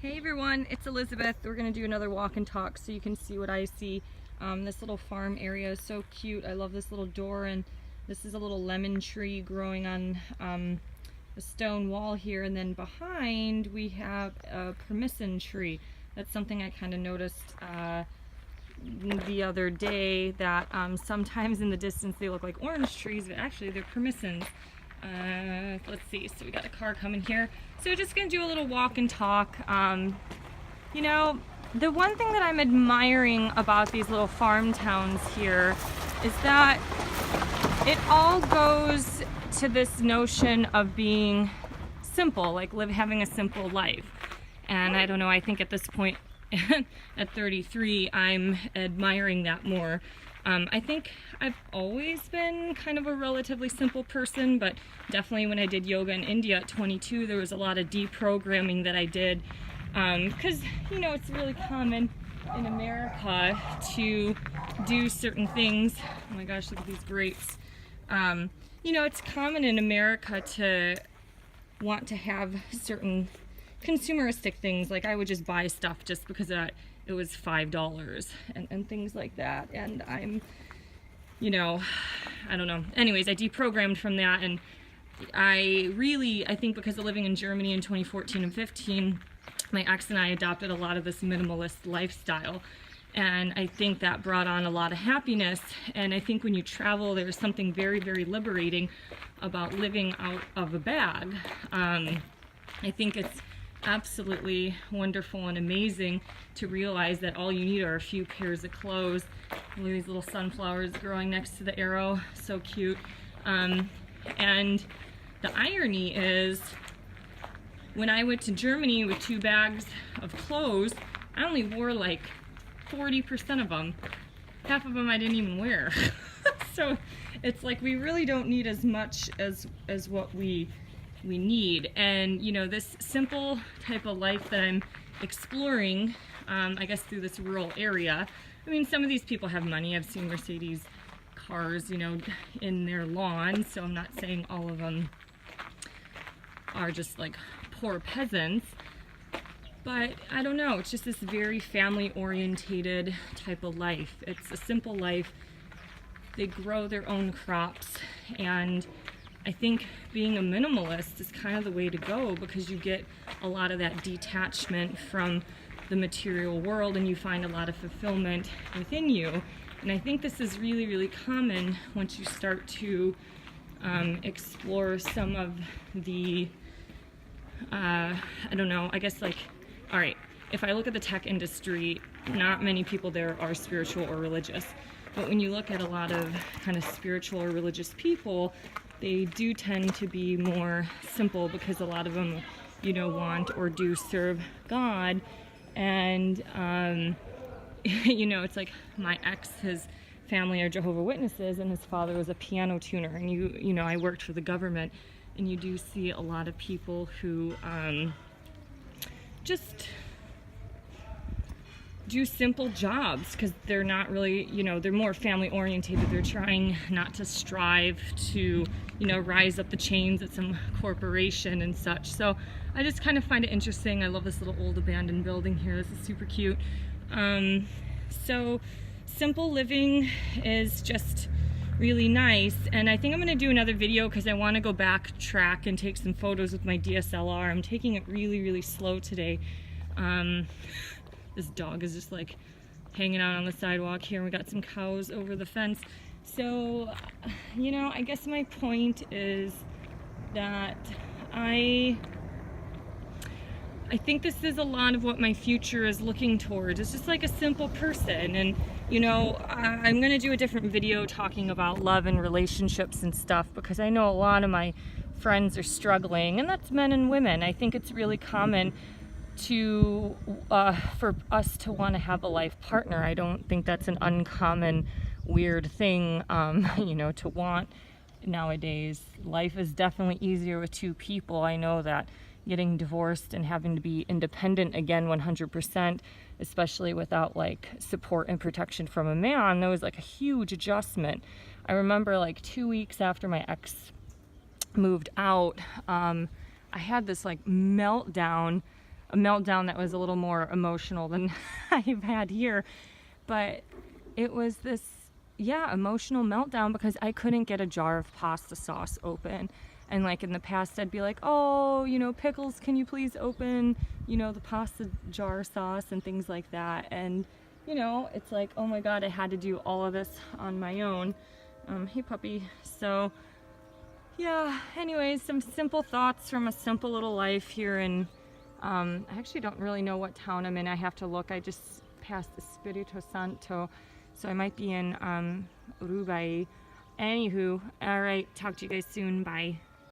Hey everyone, it's Elizabeth. We're going to do another walk and talk so you can see what I see. This little farm area is so cute. I love this little door, and this is a little lemon tree growing on a stone wall here, and then behind we have a persimmon tree. That's something I kind of noticed the other day, that sometimes in the distance they look like orange trees, but actually they're persimmons. Let's see, so we got a car coming here. So we're just gonna do a little walk and talk. You know, the one thing that I'm admiring about these little farm towns here is that it all goes to this notion of being simple, like having a simple life. And I don't know, I think at this point at 33, I'm admiring that more. I think I've always been kind of a relatively simple person, but definitely when I did yoga in India at 22, there was a lot of deprogramming that I did, because, you know, it's really common in America to do certain things. Oh my gosh, look at these grapes. You know, it's common in America to want to have certain consumeristic things, like I would just buy stuff just because it was $5 and things like that, and I'm, you know, I don't know. Anyways, I deprogrammed from that, and I think because of living in Germany in 2014 and 15, my ex and I adopted a lot of this minimalist lifestyle, and I think that brought on a lot of happiness. And I think when you travel, there's something very, very liberating about living out of a bag. I think it's absolutely wonderful and amazing to realize that all you need are a few pairs of clothes. Look at these little sunflowers growing next to the arrow, so cute. And the irony is, when I went to Germany with 2 bags of clothes, I only wore like 40% of them. Half of them I didn't even wear. So it's like we really don't need as much as what we need. And you know, this simple type of life that I'm exploring, I guess through this rural area. I mean, some of these people have money. I've seen Mercedes cars, you know, in their lawn, so I'm not saying all of them are just like poor peasants, but I don't know, it's just this very family orientated type of life. It's a simple life. They grow their own crops, and I think being a minimalist is kind of the way to go, because you get a lot of that detachment from the material world and you find a lot of fulfillment within you. And I think this is really, really common once you start to explore some of the, I don't know, I guess, like, all right, if I look at the tech industry, not many people there are spiritual or religious. But when you look at a lot of kind of spiritual or religious people, they do tend to be more simple, because a lot of them, you know, want or do serve God. And, you know, it's like my ex, his family are Jehovah's Witnesses, and his father was a piano tuner. And you know, I worked for the government, and you do see a lot of people who just do simple jobs because they're not really, you know, they're more family orientated. They're trying not to strive to, you know, rise up the chains at some corporation and such. So I just kind of find it interesting. I love this little old abandoned building here. This is super cute. So simple living is just really nice, and I think I'm going to do another video because I want to go backtrack and take some photos with my DSLR. I'm taking it really, really slow today. This dog is just like hanging out on the sidewalk here, and we got some cows over the fence. So, you know, I guess my point is that I think this is a lot of what my future is looking towards. It's just like a simple person. And, you know, I'm going to do a different video talking about love and relationships and stuff, because I know a lot of my friends are struggling, and that's men and women. I think it's really common to for us to want to have a life partner. I don't think that's an uncommon weird thing, you know, to want nowadays. Life is definitely easier with 2 people. I know that getting divorced and having to be independent again 100%, especially without like support and protection from a man, that was like a huge adjustment. I remember like 2 weeks after my ex moved out, I had this like meltdown a meltdown that was a little more emotional than I've had here. But it was this, yeah, emotional meltdown because I couldn't get a jar of pasta sauce open. And like in the past, I'd be like, oh, you know, Pickles, can you please open, you know, the pasta jar sauce and things like that. And, you know, it's like, oh my God, I had to do all of this on my own. Hey, puppy. So, yeah, anyways, some simple thoughts from a simple little life here in, I actually don't really know what town I'm in. I have to look. I just passed Espirito Santo, so I might be in Uruguay. Anywho, all right, talk to you guys soon. Bye.